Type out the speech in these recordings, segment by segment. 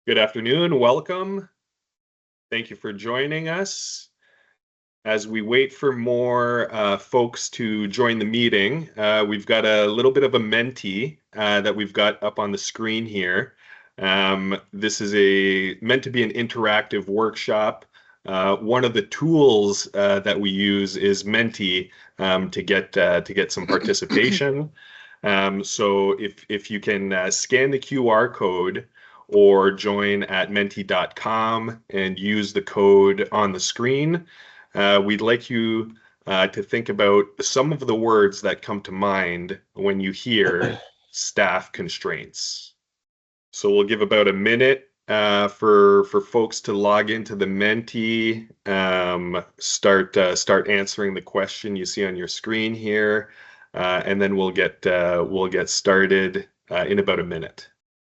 Good afternoon. Welcome. Thank you for joining us. As we wait for more folks to join the meeting, we've got a little bit of a Menti that we've got up on the screen here. This is meant to be an interactive workshop. One of the tools that we use is Menti to get some participation. So if you can scan the QR code or join at menti.com and use the code on the screen, we'd like you to think about some of the words that come to mind when you hear staff constraints. So we'll give about a minute for folks to log into the Menti, start answering the question you see on your screen here, and then we'll get started in about a minute.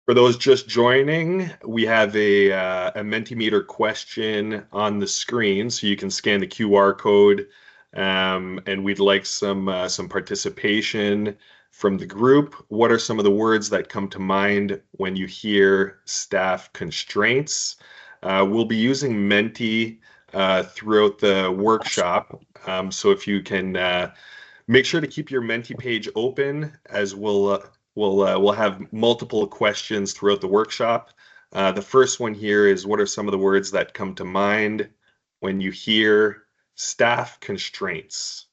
For those just joining, we have a Mentimeter question on the screen, so you can scan the QR code, and we'd like some participation from the group. What are some of the words that come to mind when you hear staff constraints? We'll be using Menti throughout the workshop, so if you can make sure to keep your Menti page open, as we'll have multiple questions throughout the workshop. The first one here is, what are some of the words that come to mind when you hear staff constraints?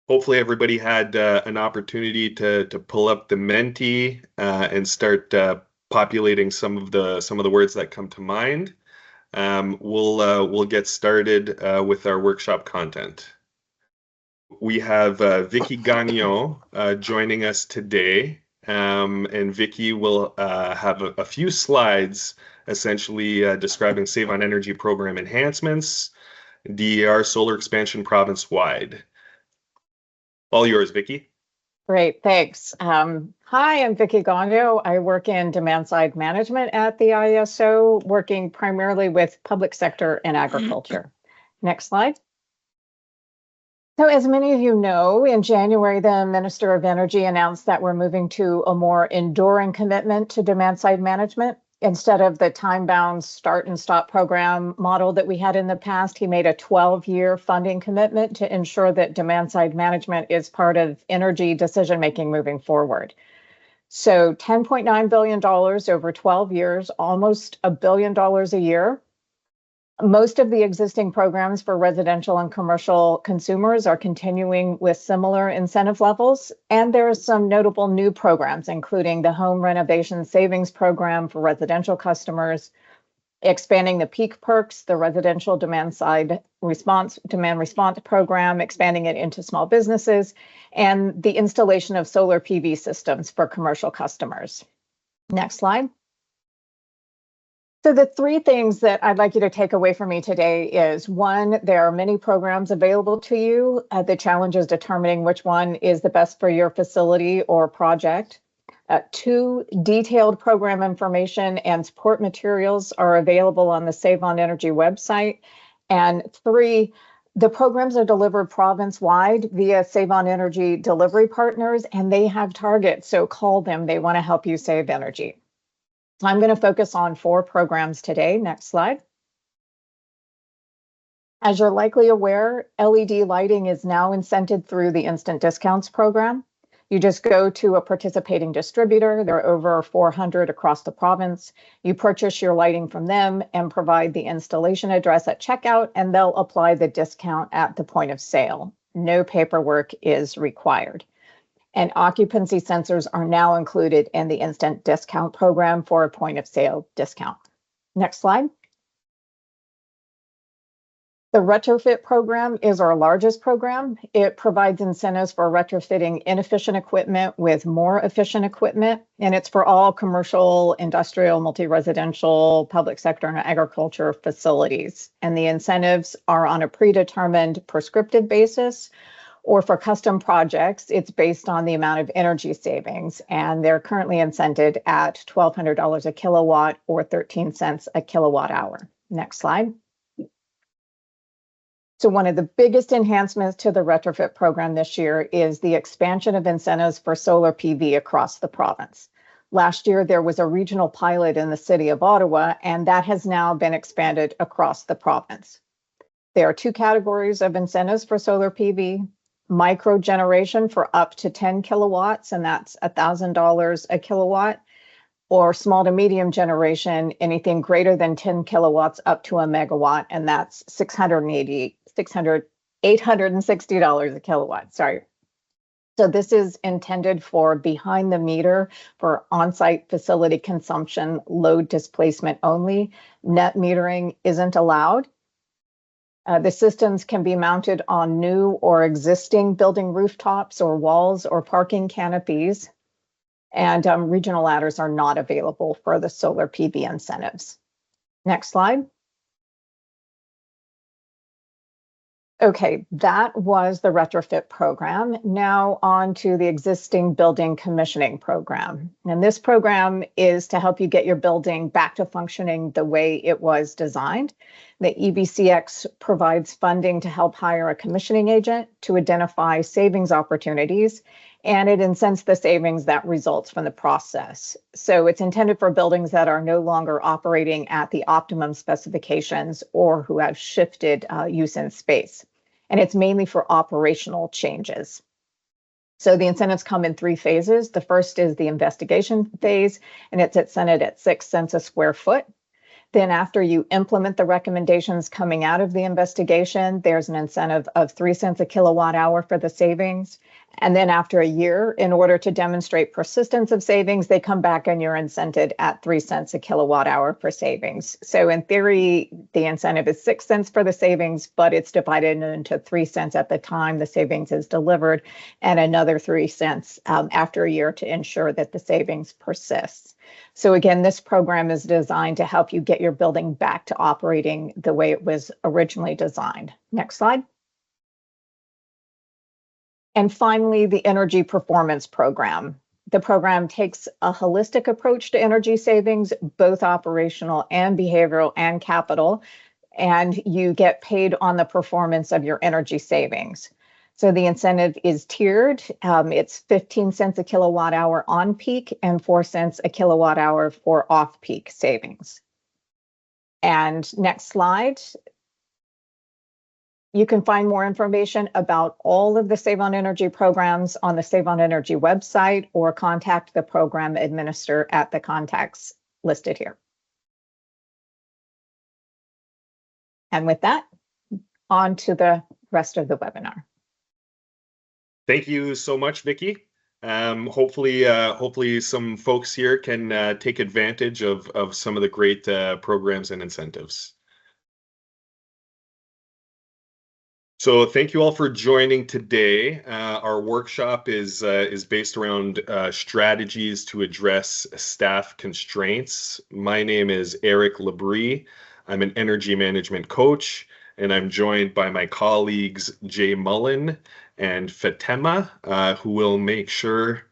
Hopefully everybody had an opportunity to pull up the Menti and start populating some of the words that come to mind. We'll get started with our workshop content. We have Vicky Gagnon joining us today, and Vicky will have a few slides essentially describing Save on Energy program enhancements, DER solar expansion province-wide. All yours, Vicky. Great, thanks. Hi, I'm Vicky Gagnon. I work in demand-side management at the IESO, working primarily with public sector and agriculture. Next slide. So as many of you know, in January, the Minister of Energy announced that we're moving to a more enduring commitment to demand-side management. Instead of the time-bound start and stop program model that we had in the past, he made a 12-year funding commitment to ensure that demand-side management is part of energy decision-making moving forward. So $10.9 billion over 12 years, almost $1 billion a year. Most of the existing programs for residential and commercial consumers are continuing with similar incentive levels, and there are some notable new programs, including the Home Renovation Savings Program for residential customers, expanding the Peak Perks, the residential demand response program, expanding it into small businesses, and the installation of solar PV systems for commercial customers. Next slide. So the three things that I'd like you to take away from me today is, one, there are many programs available to you. The challenge is determining which one is the best for your facility or project. Two, detailed program information and support materials are available on the Save on Energy website. And three, the programs are delivered province-wide via Save on Energy delivery partners, and they have targets, so call them. They want to help you save energy. I'm going to focus on 4 programs today. Next slide. As you're likely aware, LED lighting is now incented through the Instant Discounts program. You just go to a participating distributor. There are over 400 across the province. You purchase your lighting from them and provide the installation address at checkout, and they'll apply the discount at the point of sale. No paperwork is required. And occupancy sensors are now included in the Instant Discount program for a point of sale discount. Next slide. The retrofit program is our largest program. It provides incentives for retrofitting inefficient equipment with more efficient equipment, and it's for all commercial, industrial, multi-residential, public sector, and agriculture facilities. And the incentives are on a predetermined prescriptive basis, or for custom projects, it's based on the amount of energy savings, and they're currently incented at $1,200 a kilowatt or 13 cents a kilowatt hour. Next slide. So one of the biggest enhancements to the retrofit program this year is the expansion of incentives for solar PV across the province. Last year, there was a regional pilot in the city of Ottawa, and that has now been expanded across the province. There are two categories of incentives for solar PV: micro generation for up to 10 kilowatts, and that's $1,000 a kilowatt, or small to medium generation, anything greater than 10 kilowatts up to a megawatt, and that's $860 a kilowatt. Sorry. So this is intended for behind the meter, for on-site facility consumption, load displacement only. Net metering isn't allowed. The systems can be mounted on new or existing building rooftops or walls or parking canopies. And regional adders are not available for the solar PV incentives. Next slide. Okay, that was the retrofit program. Now on to the existing building commissioning program. And this program is to help you get your building back to functioning the way it was designed. The EBCX provides funding to help hire a commissioning agent to identify savings opportunities, and it incents the savings that results from the process. So it's intended for buildings that are no longer operating at the optimum specifications or who have shifted use in space. And it's mainly for operational changes. So the incentives come in three phases. The first is the investigation phase, and it's incented at 6 cents a square foot. Then after you implement the recommendations coming out of the investigation, there's an incentive of 3 cents a kilowatt hour for the savings. And then after a year, in order to demonstrate persistence of savings, they come back and you're incented at 3 cents a kilowatt hour for savings. So in theory, the incentive is 6 cents for the savings, but it's divided into 3 cents at the time the savings is delivered, and another 3 cents after a year to ensure that the savings persists. So again, this program is designed to help you get your building back to operating the way it was originally designed. Next slide. And finally, the Energy Performance Program. The program takes a holistic approach to energy savings, both operational and behavioral and capital, and you get paid on the performance of your energy savings. So the incentive is tiered. It's 15 cents a kilowatt hour on peak and 4 cents a kilowatt hour for off-peak savings. And next slide. You can find more information about all of the Save on Energy programs on the Save on Energy website, or contact the program administrator at the contacts listed here. And with that, on to the rest of the webinar. Thank you so much, Vicki. Hopefully some folks here can take advantage of some of the great programs and incentives. So thank you all for joining today. Our workshop is based around strategies to address staff constraints. My name is Eric Labrie. I'm an energy management coach, and I'm joined by my colleagues Jay Mullen and Fatema, who will make sure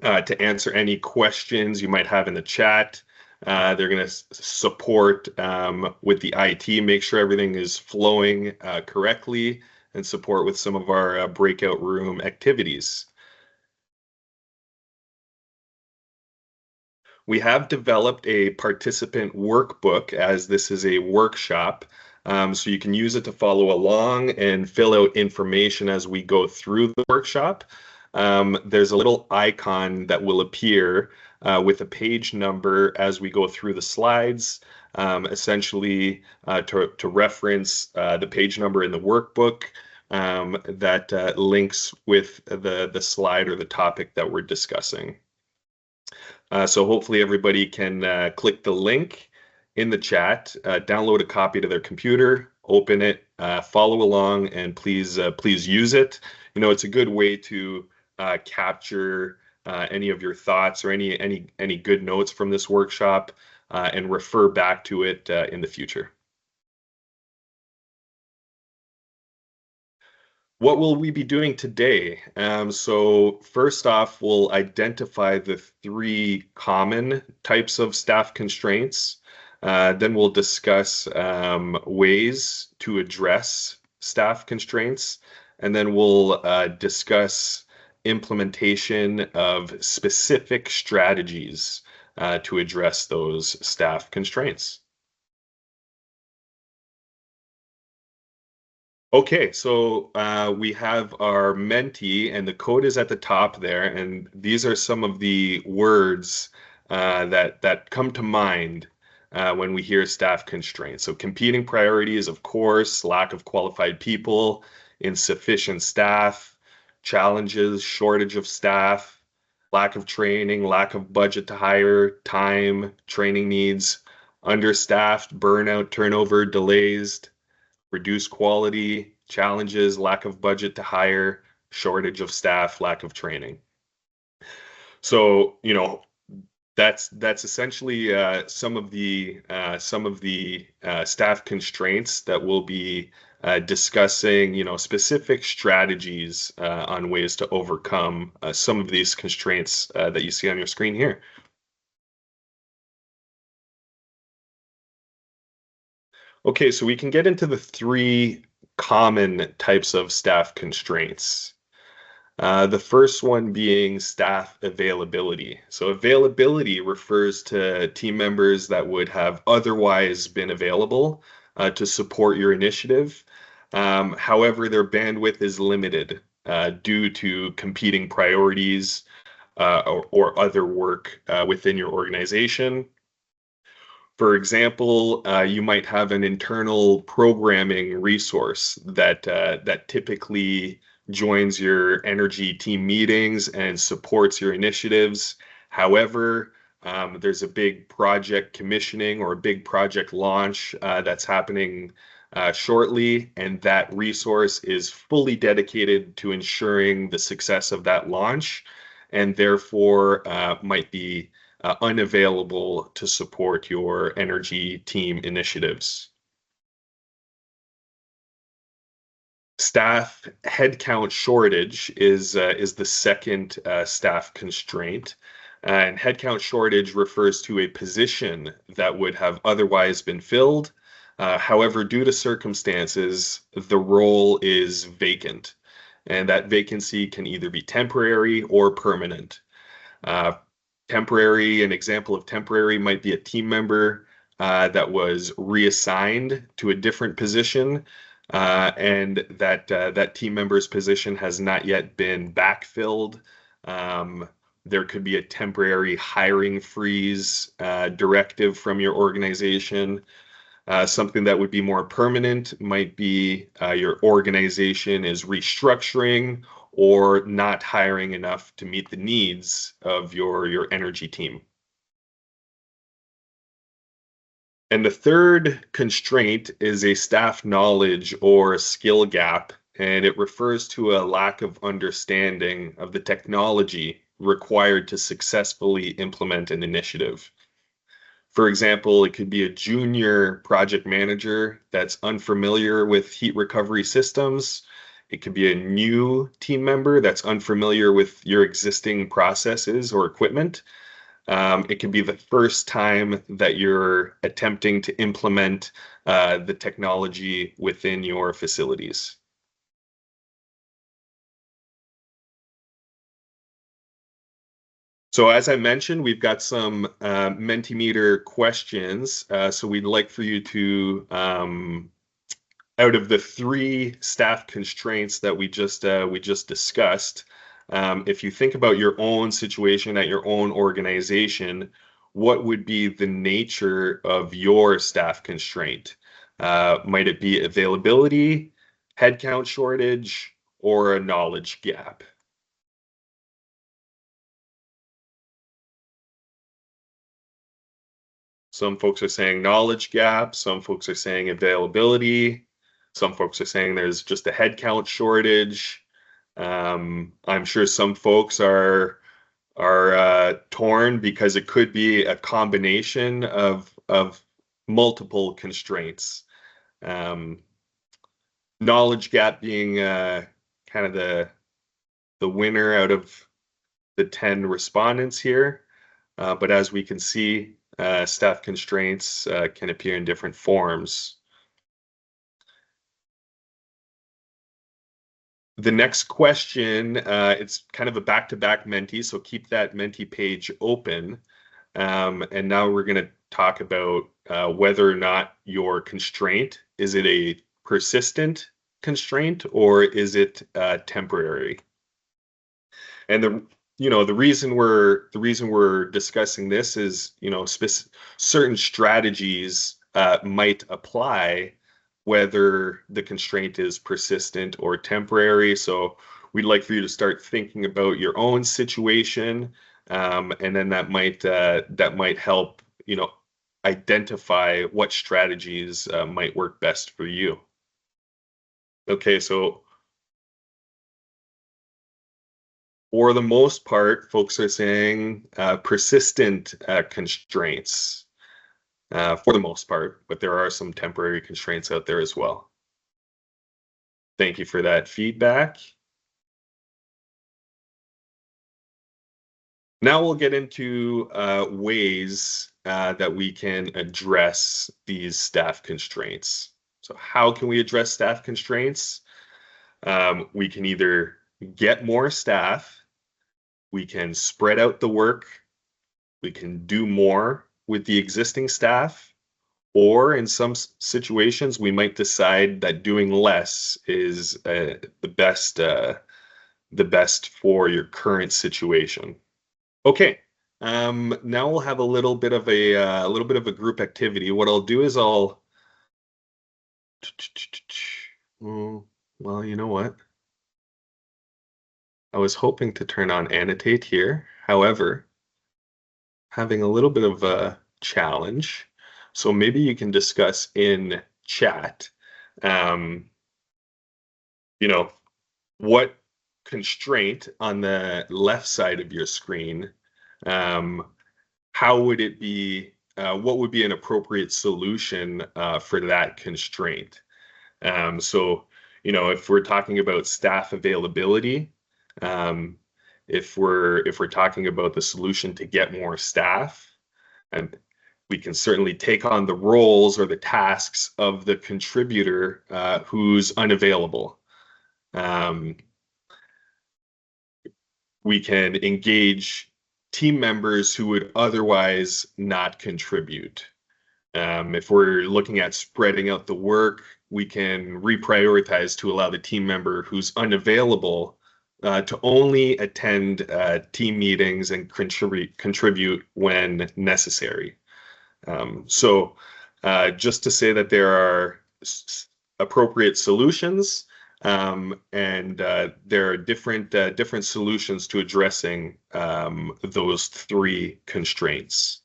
to answer any questions you might have in the chat. They're going to support with the IT, make sure everything is flowing correctly, and support with some of our breakout room activities. We have developed a participant workbook, as this is a workshop, so you can use it to follow along and fill out information as we go through the workshop. There's a little icon that will appear with a page number as we go through the slides, essentially to reference the page number in the workbook that links with the slide or the topic that we're discussing. So hopefully everybody can click the link in the chat, download a copy to their computer, open it, follow along, and please use it. You know, it's a good way to capture any of your thoughts or any good notes from this workshop and refer back to it in the future. What will we be doing today? So first off, we'll identify the 3 common types of staff constraints. Then we'll discuss ways to address staff constraints. And then we'll discuss implementation of specific strategies to address those staff constraints. Okay, so we have our Menti, and the code is at the top there, and these are some of the words that come to mind when we hear staff constraints. So competing priorities, of course, lack of qualified people, insufficient staff, challenges, shortage of staff, lack of training, lack of budget to hire, time, training needs, understaffed, burnout, turnover, delays, reduced quality, challenges, lack of budget to hire, shortage of staff, lack of training. So, that's essentially some of the staff constraints that we'll be discussing, specific strategies on ways to overcome some of these constraints that you see on your screen here. Okay, so we can get into the three common types of staff constraints. The first one being staff availability. So availability refers to team members that would have otherwise been available to support your initiative. However, their bandwidth is limited due to competing priorities or other work within your organization. For example, you might have an internal programming resource that typically joins your energy team meetings and supports your initiatives. However, there's a big project commissioning or a big project launch that's happening shortly, and that resource is fully dedicated to ensuring the success of that launch, and therefore might be unavailable to support your energy team initiatives. Staff headcount shortage is the second staff constraint. And headcount shortage refers to a position that would have otherwise been filled. However, due to circumstances, the role is vacant. And that vacancy can either be temporary or permanent. Temporary, an example of temporary might be a team member that was reassigned to a different position, and that team member's position has not yet been backfilled. There could be a temporary hiring freeze directive from your organization. Something that would be more permanent might be your organization is restructuring or not hiring enough to meet the needs of your energy team. And the third constraint is a staff knowledge or skill gap, and it refers to a lack of understanding of the technology required to successfully implement an initiative. For example, it could be a junior project manager that's unfamiliar with heat recovery systems. It could be a new team member that's unfamiliar with your existing processes or equipment. It could be the first time that you're attempting to implement the technology within your facilities. So as I mentioned, we've got some Mentimeter questions. So we'd like for you to, out of the three staff constraints that we just discussed, if you think about your own situation at your own organization, what would be the nature of your staff constraint? Might it be availability, headcount shortage, or a knowledge gap? Some folks are saying knowledge gap, some folks are saying availability, some folks are saying there's just a headcount shortage. I'm sure some folks are torn because it could be a combination of multiple constraints. Knowledge gap being kind of the winner out of the 10 respondents here. But as we can see, staff constraints can appear in different forms. The next question, it's kind of a back-to-back Menti, so keep that Menti page open. And now we're going to talk about whether or not your constraint, is it a persistent constraint or is it temporary? And the reason we're discussing this is, certain strategies might apply whether the constraint is persistent or temporary. So we'd like for you to start thinking about your own situation, and then that might help, identify what strategies might work best for you. Okay, so for the most part, folks are saying persistent constraints for the most part, but there are some temporary constraints out there as well. Thank you for that feedback. Now we'll get into ways that we can address these staff constraints. So how can we address staff constraints? We can either get more staff, we can spread out the work, we can do more with the existing staff, or in some situations, we might decide that doing less is the best for your current situation. Okay, now we'll have a little bit of a group activity. What I'll do is well, you know what? I was hoping to turn on annotate here. However, having a little bit of a challenge. So maybe you can discuss in chat, what constraint on the left side of your screen, how would it be, what would be an appropriate solution for that constraint? So, if we're talking about staff availability, if we're talking about the solution to get more staff, and we can certainly take on the roles or the tasks of the contributor who's unavailable. We can engage team members who would otherwise not contribute. If we're looking at spreading out the work, we can reprioritize to allow the team member who's unavailable to only attend team meetings and contribute when necessary. So just to say that there are appropriate solutions, and there are different solutions to addressing those three constraints.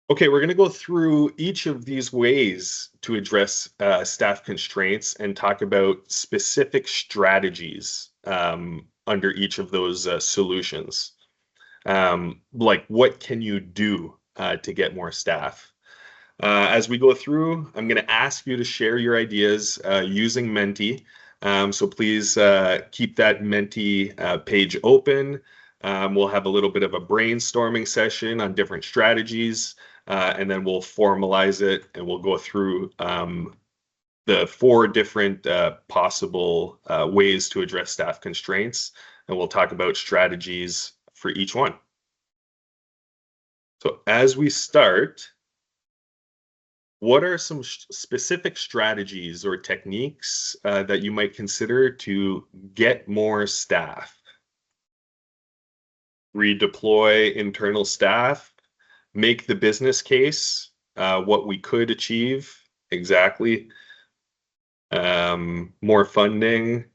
Okay, we're going to go through each of these ways to address staff constraints and talk about specific strategies under each of those solutions. Like, what can you do to get more staff? As we go through, I'm going to ask you to share your ideas using Menti. So please keep that Menti page open. We'll have a little bit of a brainstorming session on different strategies, and then we'll formalize it and we'll go through the 4 different possible ways to address staff constraints, and we'll talk about strategies for each one. So as we start, what are some specific strategies or techniques that you might consider to get more staff? Redeploy internal staff, make the business case, what we could achieve exactly. More funding.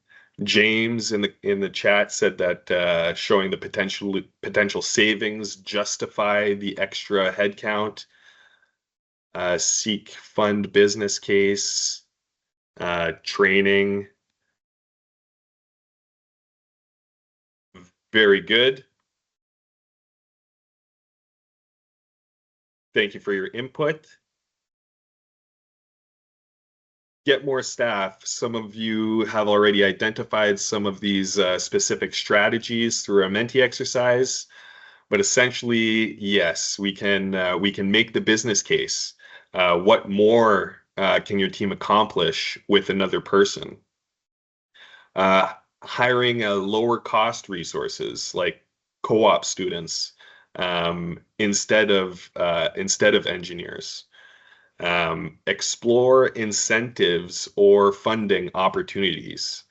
James in the chat said that showing the potential savings justify the extra headcount. Seek fund business case, training. Very good. Thank you for your input. Get more staff. Some of you have already identified some of these specific strategies through our Menti exercise, but essentially, yes, we can make the business case. What more can your team accomplish with another person? hiring lower cost resources like co-op students instead of engineers. Explore incentives or funding opportunities.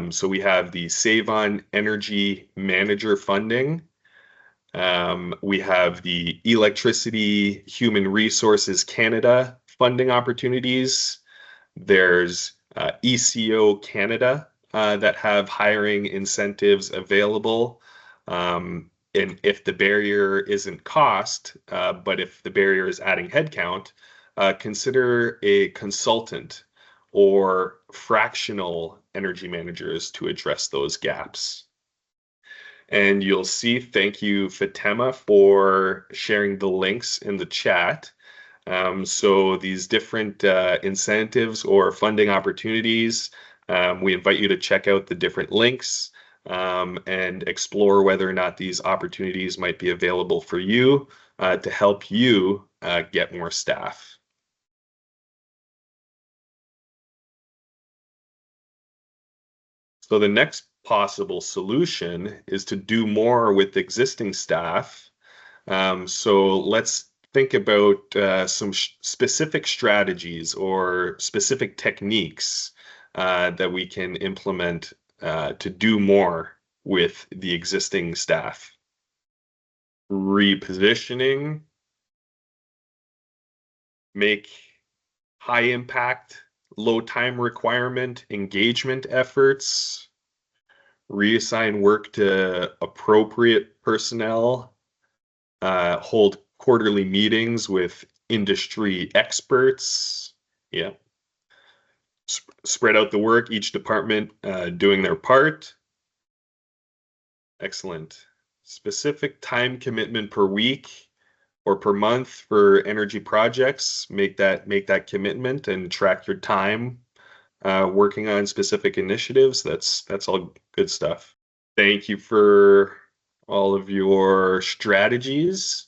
So we have the Save on Energy Manager funding. We have the Electricity Human Resources Canada funding opportunities. There's ECO Canada that have hiring incentives available. And if the barrier isn't cost, but if the barrier is adding headcount, consider a consultant or fractional energy managers to address those gaps. And you'll see, thank you, Fatema, for sharing the links in the chat. So these different incentives or funding opportunities, we invite you to check out the different links and explore whether or not these opportunities might be available for you to help you get more staff. So the next possible solution is to do more with existing staff. So let's think about some specific strategies or specific techniques that we can implement to do more with the existing staff. Repositioning, make high impact, low time requirement engagement efforts, reassign work to appropriate personnel, hold quarterly meetings with industry experts. Yeah. Spread out the work, each department doing their part. Excellent. Specific time commitment per week or per month for energy projects. Make that commitment and track your time working on specific initiatives. That's all good stuff. Thank you for all of your strategies.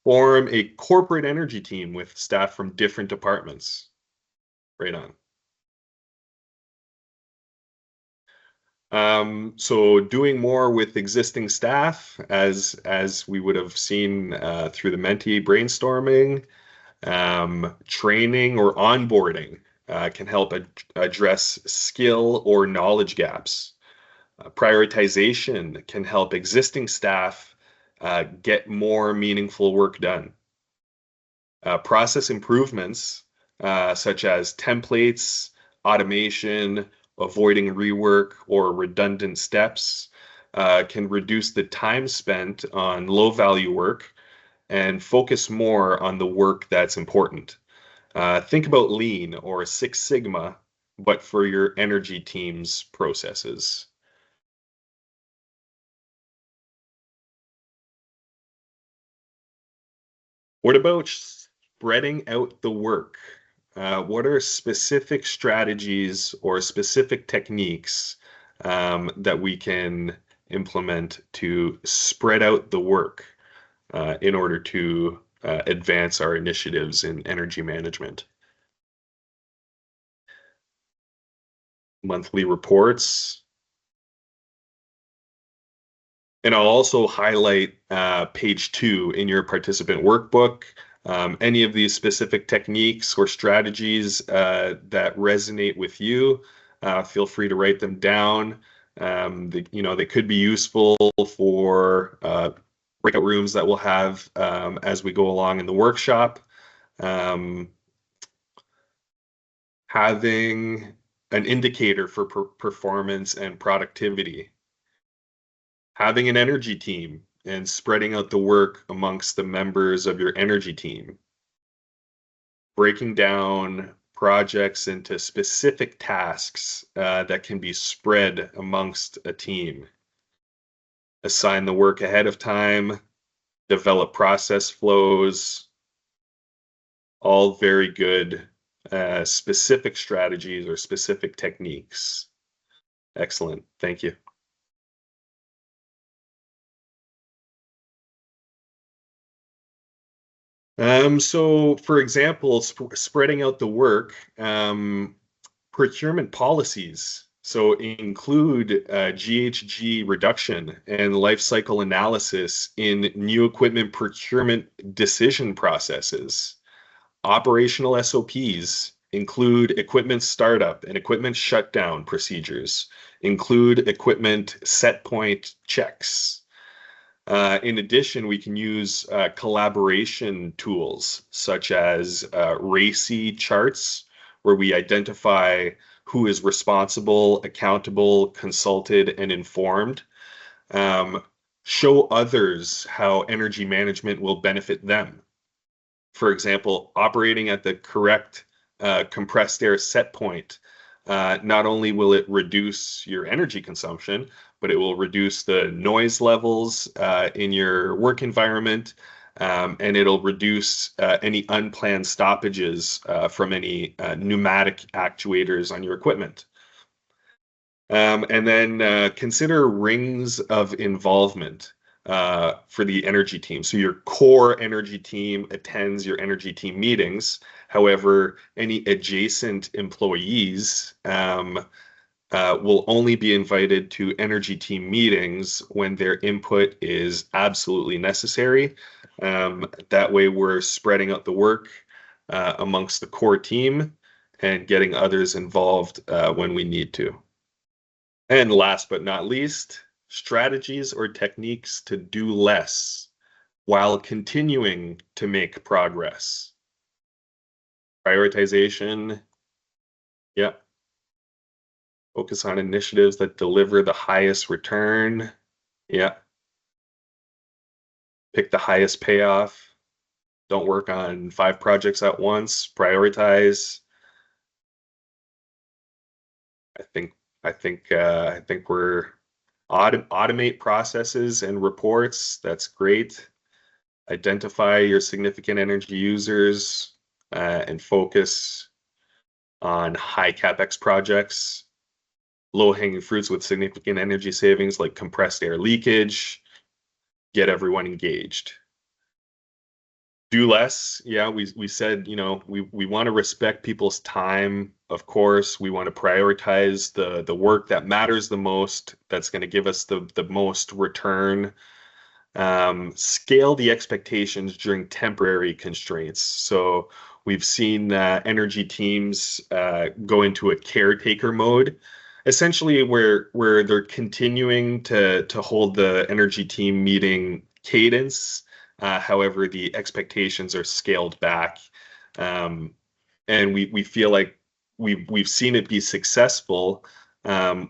Form a corporate energy team with staff from different departments. Right on. So doing more with existing staff, as we would have seen through the Menti brainstorming, training or onboarding can help address skill or knowledge gaps. Prioritization can help existing staff get more meaningful work done. Process improvements, such as templates, automation, avoiding rework or redundant steps, can reduce the time spent on low value work and focus more on the work that's important. Think about Lean or Six Sigma, but for your energy team's processes. What about spreading out the work? What are specific strategies or specific techniques that we can implement to spread out the work in order to advance our initiatives in energy management? Monthly reports. And I'll also highlight page 2 in your participant workbook. Any of these specific techniques or strategies that resonate with you, feel free to write them down. They could be useful for breakout rooms that we'll have as we go along in the workshop. Having an indicator for performance and productivity. Having an energy team and spreading out the work amongst the members of your energy team. Breaking down projects into specific tasks that can be spread amongst a team. Assign the work ahead of time. Develop process flows. All very good specific strategies or specific techniques. Excellent. Thank you. So for example, spreading out the work, procurement policies So include GHG reduction and life cycle analysis in new equipment procurement decision processes. Operational SOPs include equipment startup and equipment shutdown procedures, include equipment set point checks. In addition, we can use collaboration tools such as RACI charts, where we identify who is responsible, accountable, consulted, and informed. Show others how energy management will benefit them. For example, operating at the correct compressed air set point, not only will it reduce your energy consumption, but it will reduce the noise levels in your work environment, and it'll reduce any unplanned stoppages from any pneumatic actuators on your equipment. And then consider rings of involvement for the energy team. So your core energy team attends your energy team meetings. However, any adjacent employees will only be invited to energy team meetings when their input is absolutely necessary. That way we're spreading out the work amongst the core team and getting others involved when we need to. And last but not least, strategies or techniques to do less while continuing to make progress. Prioritization. Yep. Focus on initiatives that deliver the highest return. Yep. Pick the highest payoff. Don't work on 5 projects at once. Prioritize. I think we're automate processes and reports. That's great. Identify your significant energy users and focus on high CapEx projects. Low-hanging fruits with significant energy savings like compressed air leakage. Get everyone engaged. Do less. Yeah, we said, we want to respect people's time, of course. We want to prioritize the work that matters the most, that's going to give us the most return. Scale the expectations during temporary constraints. So we've seen energy teams go into a caretaker mode, essentially where they're continuing to hold the energy team meeting cadence. However, the expectations are scaled back, and we feel like we've seen it be successful,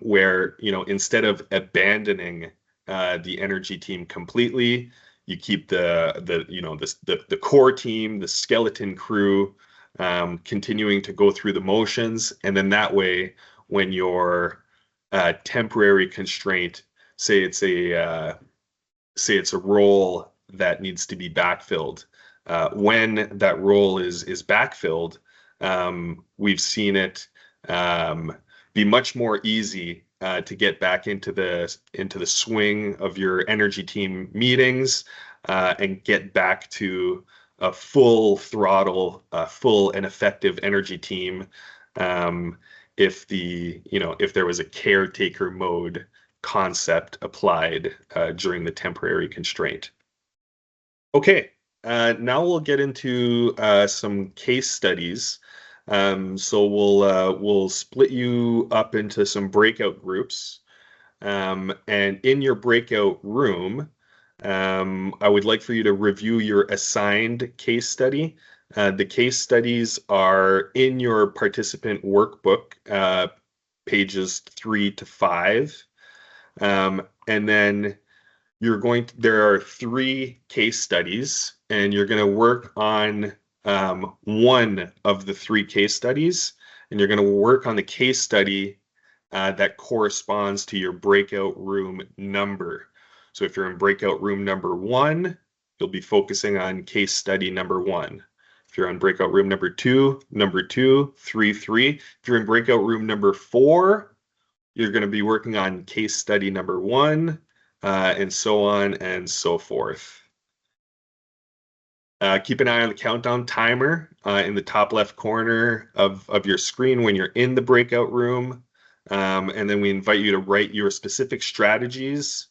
where instead of abandoning the energy team completely, you keep the core team, the skeleton crew, continuing to go through the motions, and then that way, when your temporary constraint, say it's a role that needs to be backfilled. When that role is backfilled, we've seen it be much more easy to get back into the swing of your energy team meetings and get back to a full throttle, full and effective energy team. If there was a caretaker mode concept applied during the temporary constraint. Okay, now we'll get into some case studies. So we'll split you up into some breakout groups. And in your breakout room, I would like for you to review your assigned case study. The case studies are in your participant workbook, pages 3 to 5. And then there are 3 case studies, and you're going to work on one of the 3 case studies, and you're going to work on the case study that corresponds to your breakout room number. So if you're in breakout room number 1, you'll be focusing on case study number 1. If you're on breakout room number 2, 3, 3. If you're in breakout room number 4, you're going to be working on case study number 1, and so on and so forth. Keep an eye on the countdown timer in the top left corner of your screen when you're in the breakout room. And then we invite you to write your specific strategies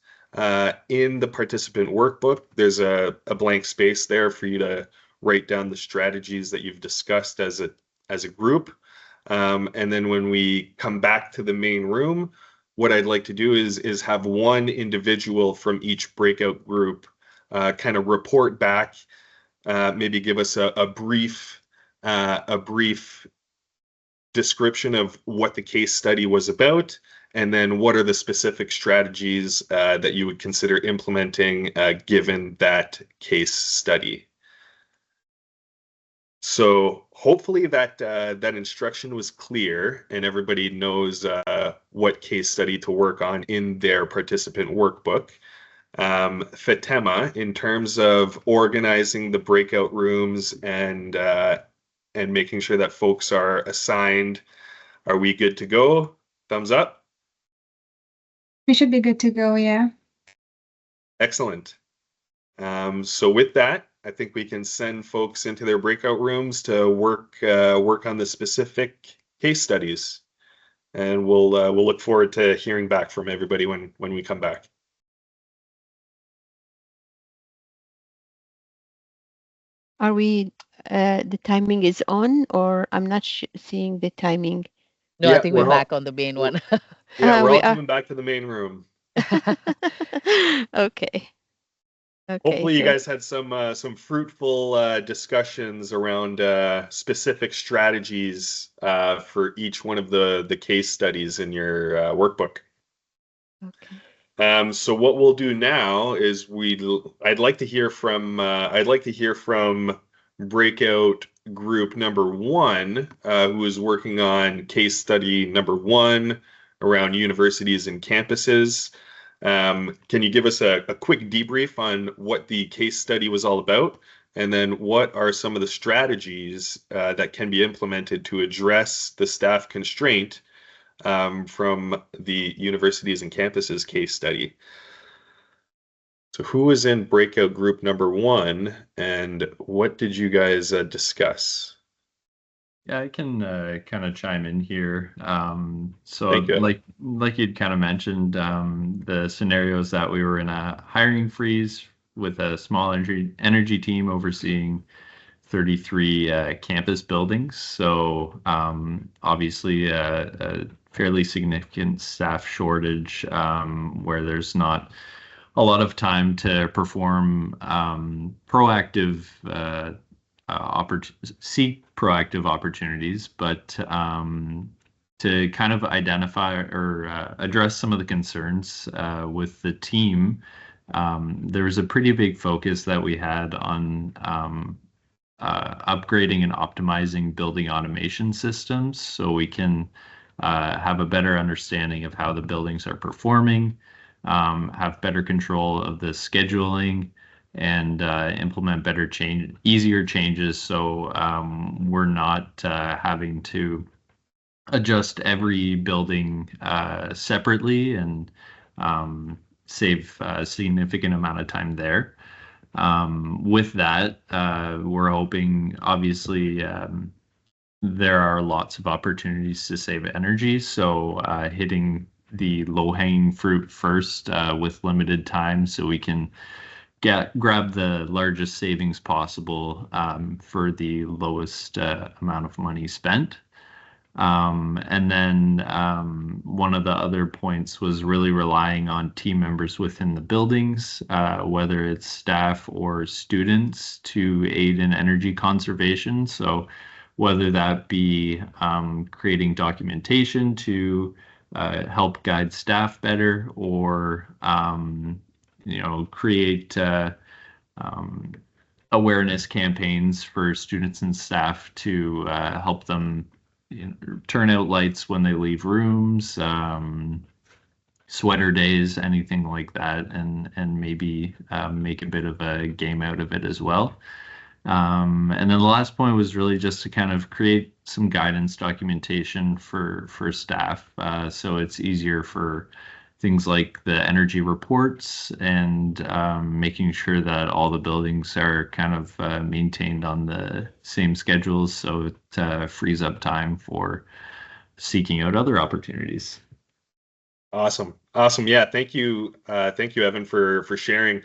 in the participant workbook. There's a blank space there for you to write down the strategies that you've discussed as a group. And then when we come back to the main room, what I'd like to do is have one individual from each breakout group kind of report back, maybe give us a brief description of what the case study was about, and then what are the specific strategies that you would consider implementing given that case study. So hopefully that instruction was clear and everybody knows what case study to work on in their participant workbook. Fatema, in terms of organizing the breakout rooms and making sure that folks are assigned, are we good to go? Thumbs up? We should be good to go, yeah. Excellent. So with that, I think we can send folks into their breakout rooms to work on the specific case studies, and we'll look forward to hearing back from everybody when we come back. Are we, the timing is on, or I'm not seeing the timing? No, Yeah, I think we're we're all- back on the main one. Yeah, we're we all are- coming back to the main room. Okay. Hopefully you so- guys had some fruitful discussions around specific strategies for each one of the case studies in your workbook. Okay. So what we'll do now is I'd like to hear from breakout group number 1, who is working on case study number 1 around universities and campuses. Can you give us a quick debrief on what the case study was all about? And then what are some of the strategies that can be implemented to address the staff constraint from the universities and campuses case study? So who is in breakout group number 1, and what did you guys discuss? Yeah, I can kind of chime in here. So Thank you. like you'd kind of mentioned, the scenarios that we were in a hiring freeze with a small energy team overseeing 33 campus buildings. So obviously a fairly significant staff shortage where there's not a lot of time to perform proactive seek proactive opportunities, but to kind of identify or address some of the concerns with the team, there was a pretty big focus that we had on upgrading and optimizing building automation systems so we can have a better understanding of how the buildings are performing, have better control of the scheduling, and implement easier changes so we're not having to adjust every building separately and save a significant amount of time there. With that, we're hoping, obviously, there are lots of opportunities to save energy, so hitting the low-hanging fruit first with limited time so we can grab the largest savings possible for the lowest amount of money spent. And then one of the other points was really relying on team members within the buildings, whether it's staff or students, to aid in energy conservation. So whether that be creating documentation to help guide staff better, or create awareness campaigns for students and staff to help them turn out lights when they leave rooms, sweater days, anything like that, and maybe make a bit of a game out of it as well. And then the last point was really just to kind of create some guidance documentation for staff, so it's easier for things like the energy reports and making sure that all the buildings are kind of maintained on the same schedules, so it frees up time for seeking out other opportunities. Awesome. Yeah, thank you, Evan, for sharing.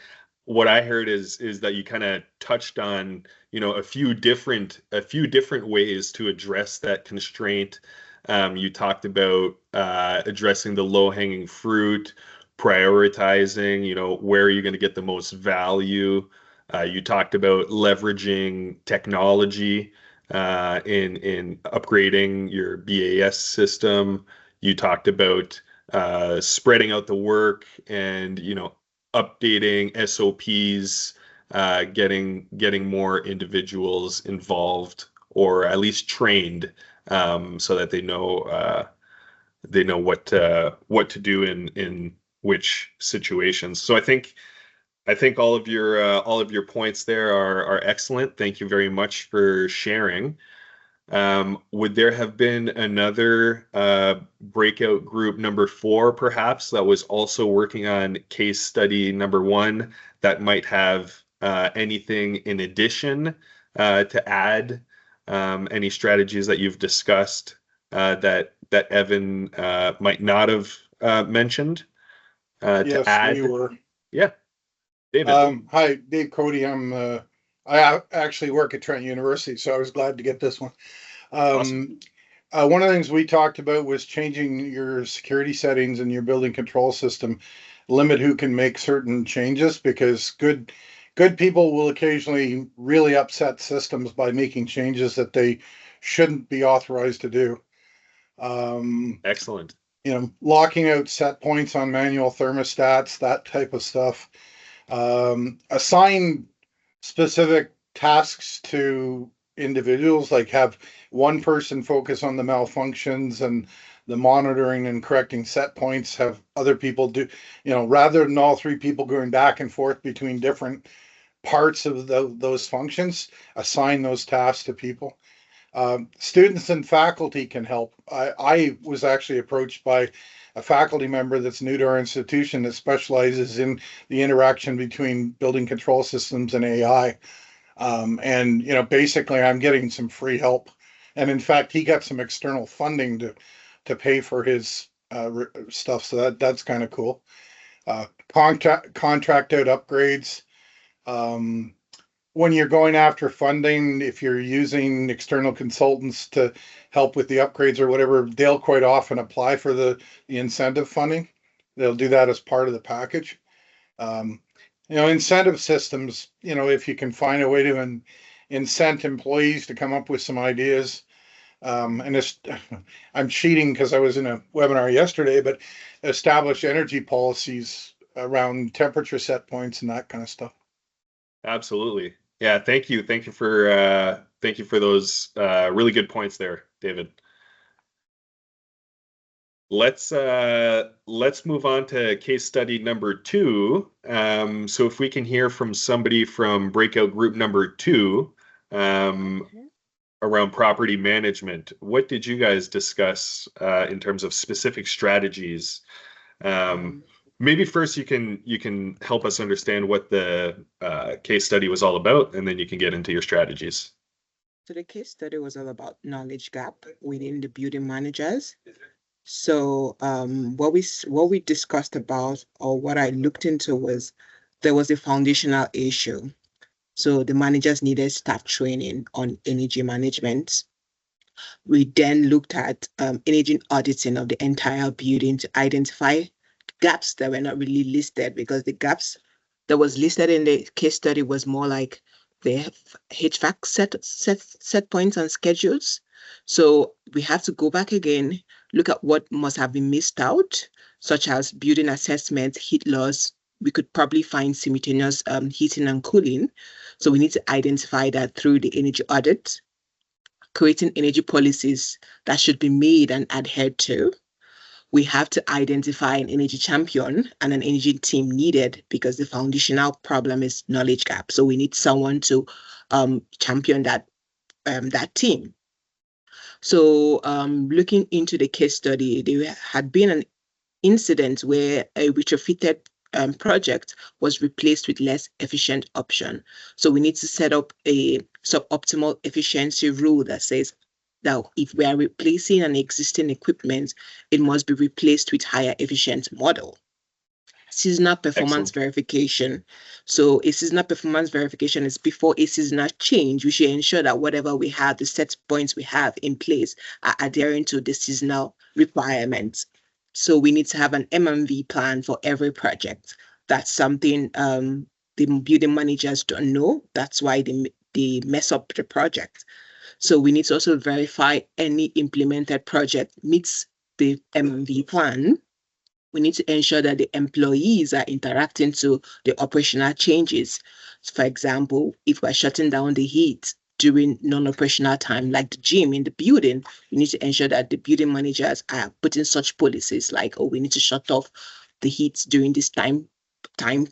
What I heard is that you kind of touched on, a few different ways to address that constraint. You talked about addressing the low-hanging fruit, prioritizing, where are you going to get the most value. You talked about leveraging technology in upgrading your BAS system. You talked about spreading out the work and updating SOPs, getting more individuals involved or at least trained, so that they know what to do in which situations. So I think all of your points there are excellent. Thank you very much for sharing. Would there have been another breakout group number 4, perhaps, that was also working on case study number 1 that might have anything in addition to add, any strategies that you've discussed that Evan might not have mentioned to Yes, add? we were. Yeah, David. Hi, Dave Cody. I actually work at Trent University, so I was glad to get this one. Awesome. One of the things we talked about was changing your security settings in your building control system, limit who can make certain changes, because good people will occasionally really upset systems by making changes that they shouldn't be authorized to do. Excellent. Locking out set points on manual thermostats, that type of stuff. Assign specific tasks to individuals, like have one person focus on the malfunctions and the monitoring and correcting set points, have other people do, rather than all 3 people going back and forth between different parts of those functions, assign those tasks to people. Students and faculty can help. I was actually approached by a faculty member that's new to our institution that specializes in the interaction between building control systems and AI. And basically I'm getting some free help. And in fact, he got some external funding to pay for his stuff. So that's kind of cool. Contract out upgrades. When you're going after funding, if you're using external consultants to help with the upgrades or whatever, they'll quite often apply for the incentive funding. They'll do that as part of the package. Incentive systems, if you can find a way to incent employees to come up with some ideas. I'm cheating because I was in a webinar yesterday, but establish energy policies around temperature set points and that kind of stuff. Absolutely. Yeah, thank you for those really good points there, David. Let's move on to case study number 2. So if we can hear from somebody from breakout group number 2 around property management, what did you guys discuss in terms of specific strategies? Maybe first you can help us understand what the case study was all about, and then you can get into your strategies. So the case study was all about knowledge gap within the building managers. So what we discussed about, or what I looked into, was there was a foundational issue. So the managers needed staff training on energy management. We then looked at energy auditing of the entire building to identify gaps that were not really listed, because the gaps that was listed in the case study was more like the HVAC set points and schedules. So we have to go back again, look at what must have been missed out, such as building assessment, heat loss. We could probably find simultaneous heating and cooling. So we need to identify that through the energy audit, creating energy policies that should be made and adhered to. We have to identify an energy champion and an energy team needed, because the foundational problem is knowledge gap. So we need someone to champion that team. So looking into the case study, there had been an incident where a retrofitted project was replaced with less efficient option. So we need to set up a suboptimal efficiency rule that says that if we are replacing an existing equipment, it must be replaced with higher efficient model. Seasonal performance verification. So a seasonal performance verification is before a seasonal change. We should ensure that whatever we have, the set points we have in place are adhering to the seasonal requirements. So we need to have an MMV plan for every project. That's something the building managers don't know. That's why they mess up the project. So we need to also verify any implemented project meets the MMV plan. We need to ensure that the employees are interacting to the operational changes. For example, if we're shutting down the heat during non-operational time, like the gym in the building, we need to ensure that the building managers are putting such policies like, oh, we need to shut off the heat during this time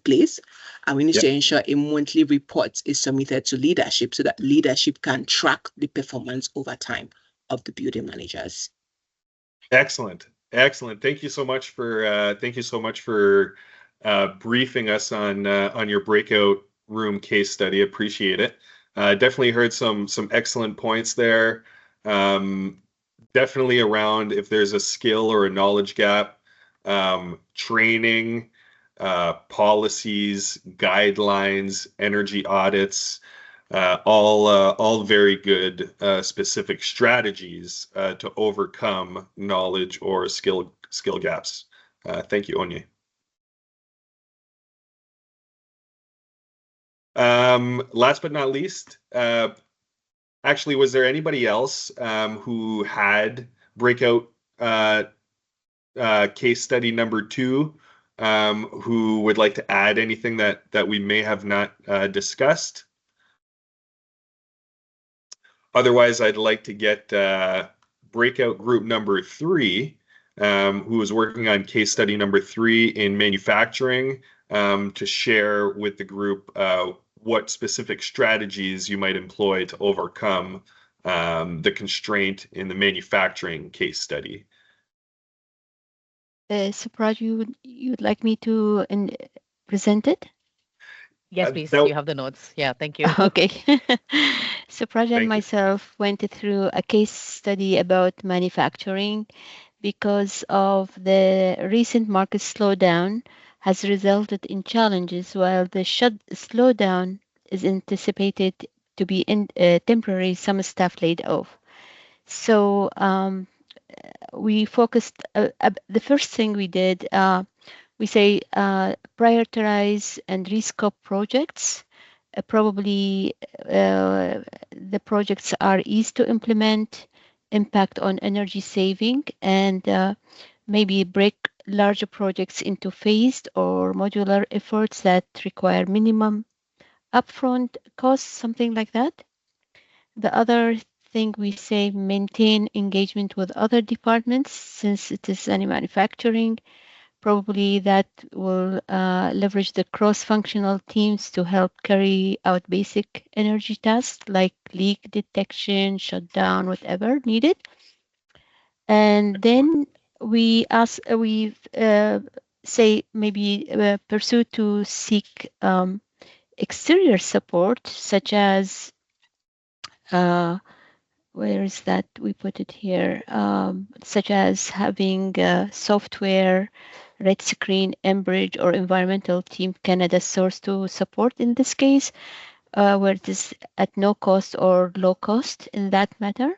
place. And we need to ensure a monthly report is submitted to leadership so that leadership can track the performance over time of the building managers. Excellent. Excellent. Thank you so much for briefing us on your breakout room case study. Appreciate it. Definitely heard some excellent points there. Definitely around if there's a skill or a knowledge gap, training, policies, guidelines, energy audits, all very good specific strategies to overcome knowledge or skill gaps. Thank you, Onye. Last but not least, actually, was there anybody else who had breakout case study number 2 who would like to add anything that we may have not discussed? Otherwise, I'd like to get breakout group number 3, who is working on case study number 3 in manufacturing, to share with the group what specific strategies you might employ to overcome the constraint in the manufacturing case study. Supraj, you'd like me to present it? Yes, please. You have the notes. Yeah, thank you. Okay. Supraj and myself went through a case study about manufacturing because of the recent market slowdown has resulted in challenges, while the slowdown is anticipated to be temporary, some staff laid off. So we focused, the first thing we did, we say prioritize and rescope projects. Probably the projects are easy to implement, impact on energy saving, and maybe break larger projects into phased or modular efforts that require minimum upfront costs, something like that. The other thing we say, maintain engagement with other departments, since it is any manufacturing. Probably that will leverage the cross-functional teams to help carry out basic energy tasks like leak detection, shutdown, whatever needed. And then we say maybe pursue to seek exterior support, such as where is that? We put it here, such as having software, Red Screen, Enbridge, or Environmental Team Canada source to support in this case, where it is at no cost or low cost in that matter.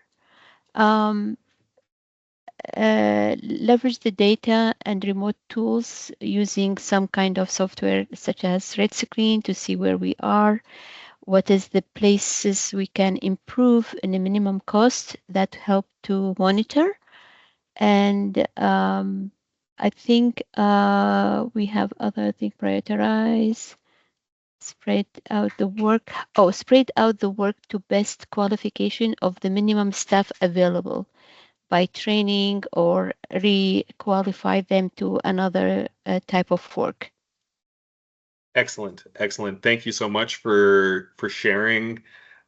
Leverage the data and remote tools using some kind of software such as Red Screen to see where we are, what is the places we can improve in a minimum cost that help to monitor. And I think we have other things, prioritize, spread out the work. Oh, spread out the work to best qualification of the minimum staff available by training or re-qualify them to another type of work. Excellent. Thank you so much for sharing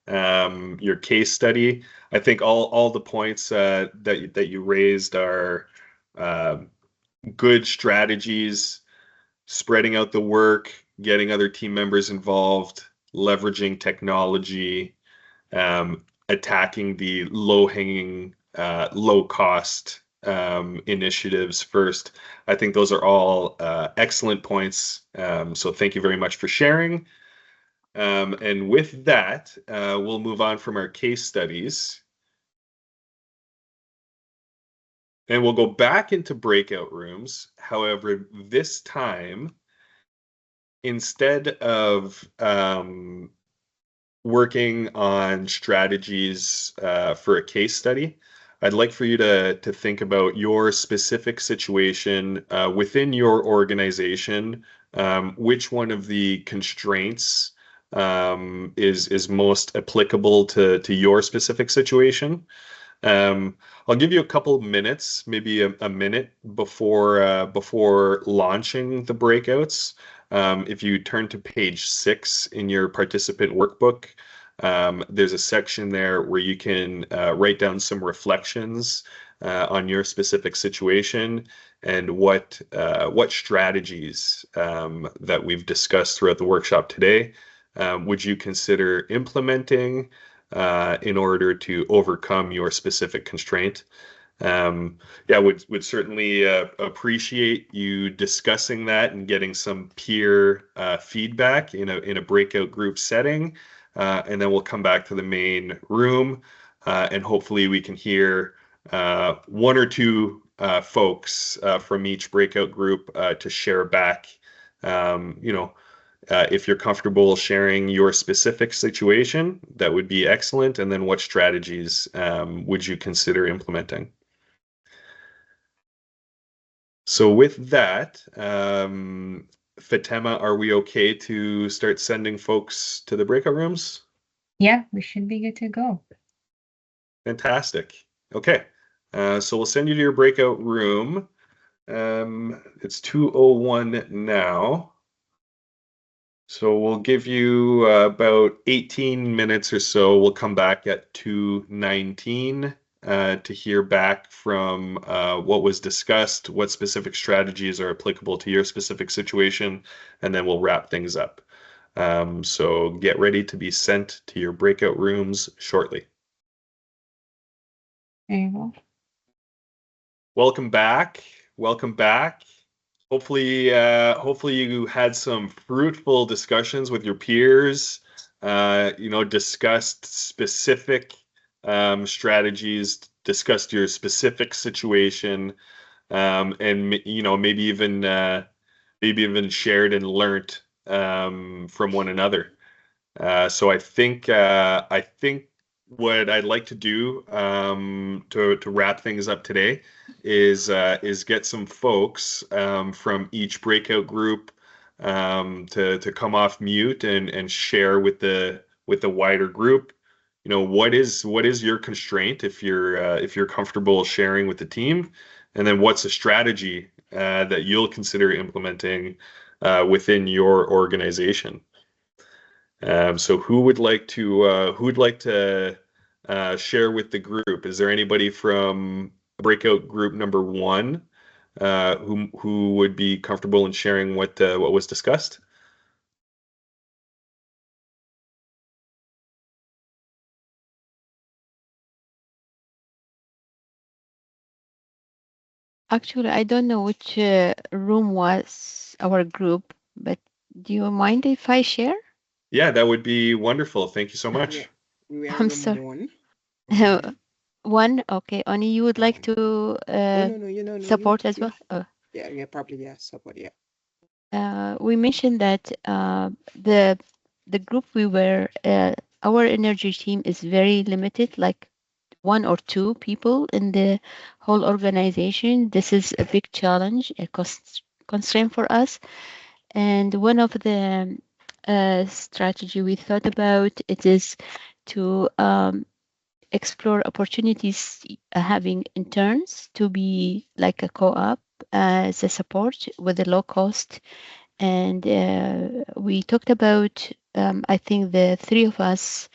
your case study. I think all the points that you raised are good strategies, spreading out the work, getting other team members involved, leveraging technology, attacking the low-hanging, low-cost initiatives first. I think those are all excellent points. So thank you very much for sharing. And with that, we'll move on from our case studies. And we'll go back into breakout rooms. However, this time, instead of working on strategies for a case study, I'd like for you to think about your specific situation within your organization. Which one of the constraints is most applicable to your specific situation? I'll give you a couple minutes, maybe a minute before launching the breakouts. If you turn to page 6 in your participant workbook, there's a section there where you can write down some reflections on your specific situation and what strategies that we've discussed throughout the workshop today would you consider implementing in order to overcome your specific constraint. Would certainly appreciate you discussing that and getting some peer feedback in a breakout group setting, and then we'll come back to the main room, and hopefully we can hear one or two folks from each breakout group to share back. If you're comfortable sharing your specific situation, that would be excellent. And then what strategies would you consider implementing? So with that, Fatema, are we okay to start sending folks to the breakout rooms? Yeah, we should be good to go. Fantastic. Okay, so we'll send you to your breakout room. It's 2:01 now. So we'll give you about 18 minutes or so. We'll come back at 2:19 to hear back from what was discussed, what specific strategies are applicable to your specific situation, and then we'll wrap things up. So get ready to be sent to your breakout rooms shortly. There you go. Welcome back. Welcome back. Hopefully you had some fruitful discussions with your peers, discussed specific strategies, discussed your specific situation, and maybe even shared and learnt from one another. So I think what I'd like to do to wrap things up today is get some folks from each breakout group to come off mute and share with the wider group. What is your constraint if you're comfortable sharing with the team, and then what's a strategy that you'll consider implementing within your organization. So who would like to share with the group? Is there anybody from breakout group number 1 who would be comfortable in sharing what was discussed? Actually, I don't know which room was our group, but do you mind if I share? Yeah, that would be wonderful. Thank you so much. Yeah, we are I'm room sorry. 1. One, okay. Only you would like to No, support as well? Yeah, probably, support, yeah. We mentioned that the group we were, our energy team is very limited, like 1 or 2 people in the whole organization. This is a big challenge, a constraint for us. And one of the strategy we thought about it is to explore opportunities having interns to be like a co-op as a support with a low cost. And we talked about, I think the 3 of us,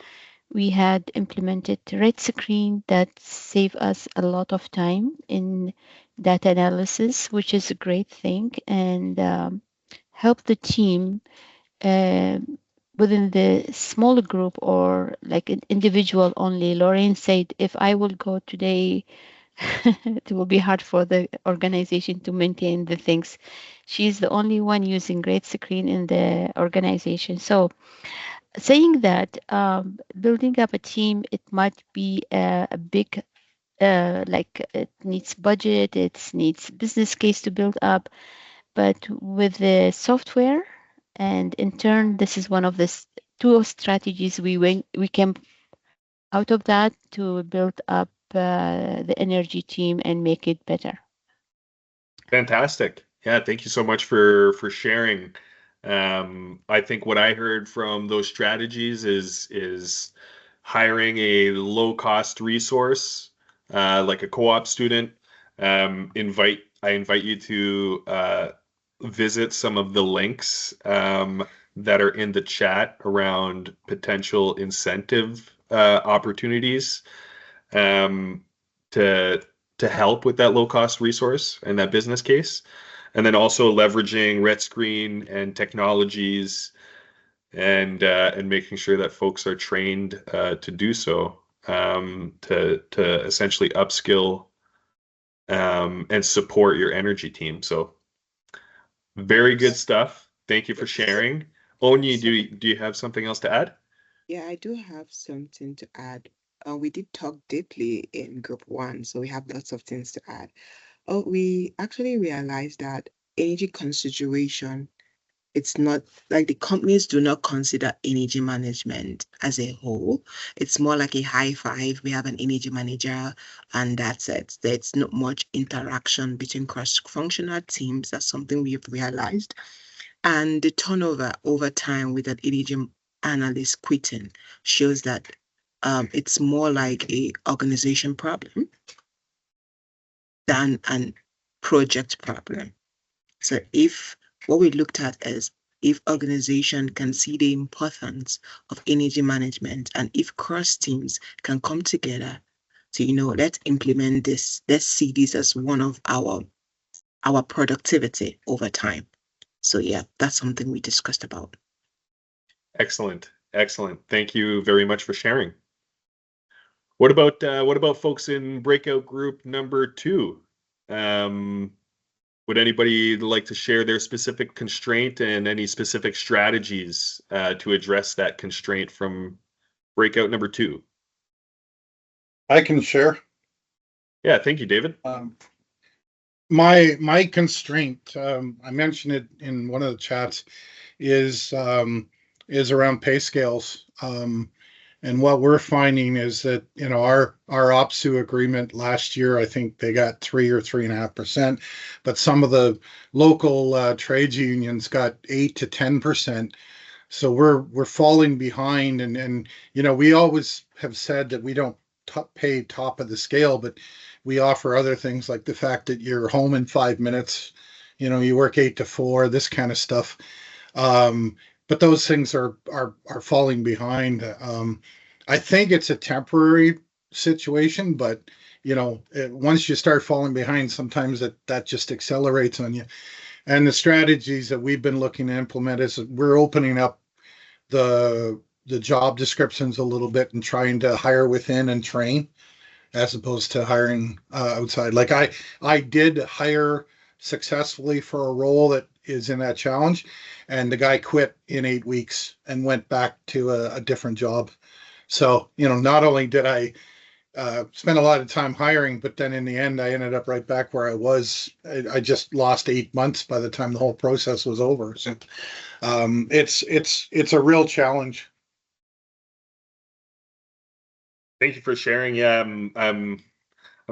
we had implemented Red Screen that saved us a lot of time in data analysis, which is a great thing, and help the team within the small group or like an individual only. Lorraine said, if I will go today, it will be hard for the organization to maintain the things. She's the only one using Great Screen in the organization. So saying that, building up a team, it might be a big, like it needs budget, it needs business case to build up. But with the software, and in turn, this is one of the two strategies we came out of that to build up the energy team and make it better. Fantastic. Yeah, thank you so much for sharing. I think what I heard from those strategies is hiring a low cost resource, like a co-op student. I invite you to visit some of the links that are in the chat around potential incentive opportunities to help with that low cost resource and that business case. And then also leveraging RedScreen and technologies and making sure that folks are trained to do so, to essentially upskill and support your energy team. So very good stuff. Thank you for sharing. Onyi, do you have something else to add? Yeah, I do have something to add. We did talk deeply in group 1, so we have lots of things to add. We actually realized that energy consideration, it's not like the companies do not consider energy management as a whole. It's more like a high five. We have an energy manager and that's it. There's not much interaction between cross-functional teams. That's something we've realized. And the turnover over time with an energy analyst quitting shows that it's more like a organization problem than an project problem. So if what we looked at is if organization can see the importance of energy management and if cross teams can come together to, let's implement this, let's see this as one of our productivity over time. So yeah, that's something we discussed about. Excellent. Thank you very much for sharing. What about folks in breakout group number 2? Would anybody like to share their specific constraint and any specific strategies to address that constraint from breakout number 2? I can share. Yeah, thank you, David. My constraint, I mentioned it in one of the chats, is around pay scales. And what we're finding is that, our OPSU agreement last year, I think they got 3 or 3.5%, but some of the local trades unions got 8 to 10%. So we're falling behind, and we always have said that we don't pay top of the scale, but we offer other things like the fact that you're home in 5 minutes, you work 8 to 4, this kind of stuff. But those things are falling behind. I think it's a temporary situation, but once you start falling behind, sometimes that just accelerates on you. And the strategies that we've been looking to implement is we're opening up the job descriptions a little bit and trying to hire within and train, as opposed to hiring outside. Like I did hire successfully for a role that is in that challenge, and the guy quit in 8 weeks and went back to a different job. So, not only did I spend a lot of time hiring, but then in the end, I ended up right back where I was. I just lost 8 months by the time the whole process was over. So it's a real challenge. Thank you for sharing. Yeah, I'm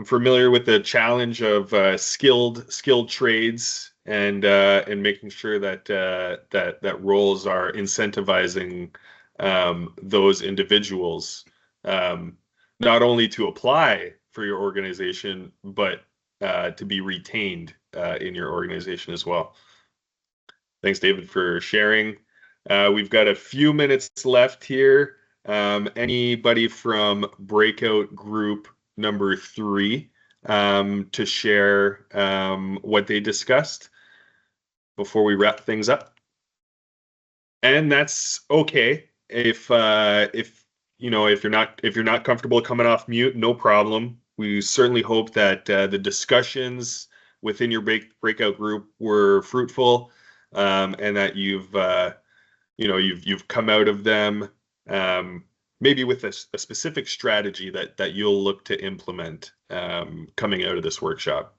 familiar with the challenge of skilled trades and making sure that roles are incentivizing those individuals not only to apply for your organization, but to be retained in your organization as well. Thanks, David, for sharing. We've got a few minutes left here. Anybody from breakout group number 3 to share what they discussed before we wrap things up? And that's okay. If you know, if you're not comfortable coming off mute, no problem. We certainly hope that the discussions within your breakout group were fruitful, and that you've you know, you've come out of them, maybe with a specific strategy that you'll look to implement, coming out of this workshop.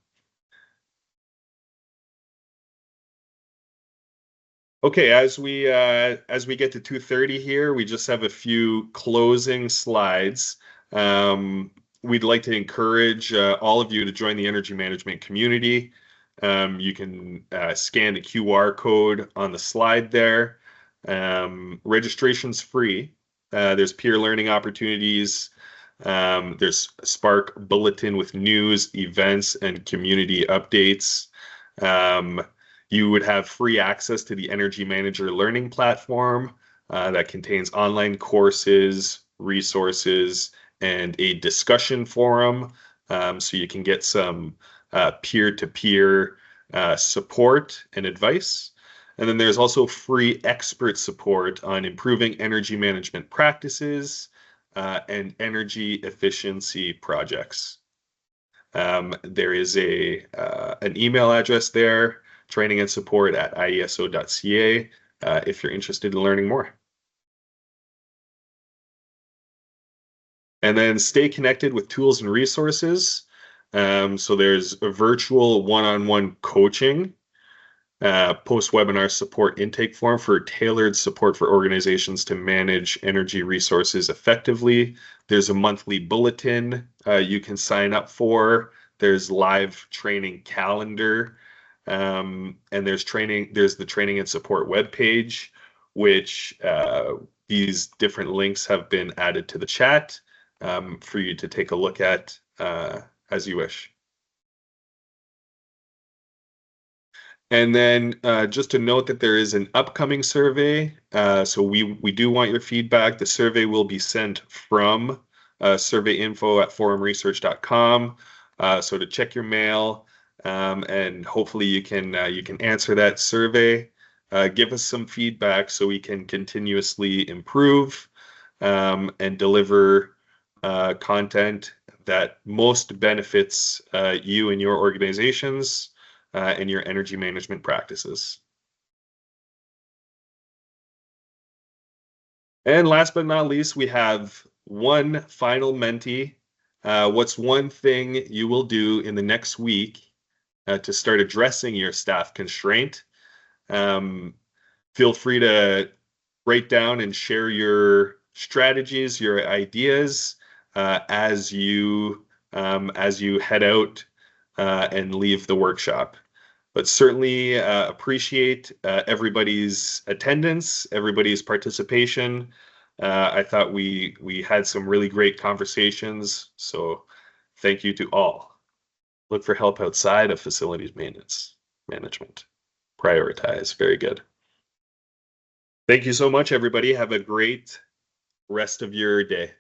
Okay, as we get to 2:30 here, we just have a few closing slides. We'd like to encourage all of you to join the energy management community. You can scan the QR code on the slide there. Registration's free. There's peer learning opportunities. There's Spark Bulletin with news, events, and community updates. You would have free access to the Energy Manager learning platform that contains online courses, resources, and a discussion forum, so you can get some peer-to-peer support and advice. And then there's also free expert support on improving energy management practices and energy efficiency projects. There is an email address there, training and support at ieso.ca, if you're interested in learning more. And then stay connected with tools and resources. So there's a virtual one-on-one coaching, post-webinar support intake form for tailored support for organizations to manage energy resources effectively. There's a monthly bulletin you can sign up for. There's live training calendar. And there's the training and support webpage, which these different links have been added to the chat for you to take a look at as you wish. And then just to note that there is an upcoming survey. So we do want your feedback. The survey will be sent from surveyinfo@forumresearch.com. So to check your mail, and hopefully you can answer that survey. Give us some feedback so we can continuously improve and deliver content that most benefits you and your organizations and your energy management practices. And last but not least, we have one final Menti. What's one thing you will do in the next week to start addressing your staff constraint? Feel free to write down and share your strategies, your ideas as you head out and leave the workshop. But certainly appreciate everybody's attendance, everybody's participation. I thought we had some really great conversations, so thank you to all. Look for help outside of facilities management. Prioritize. Very good. Thank you so much, everybody. Have a great rest of your day.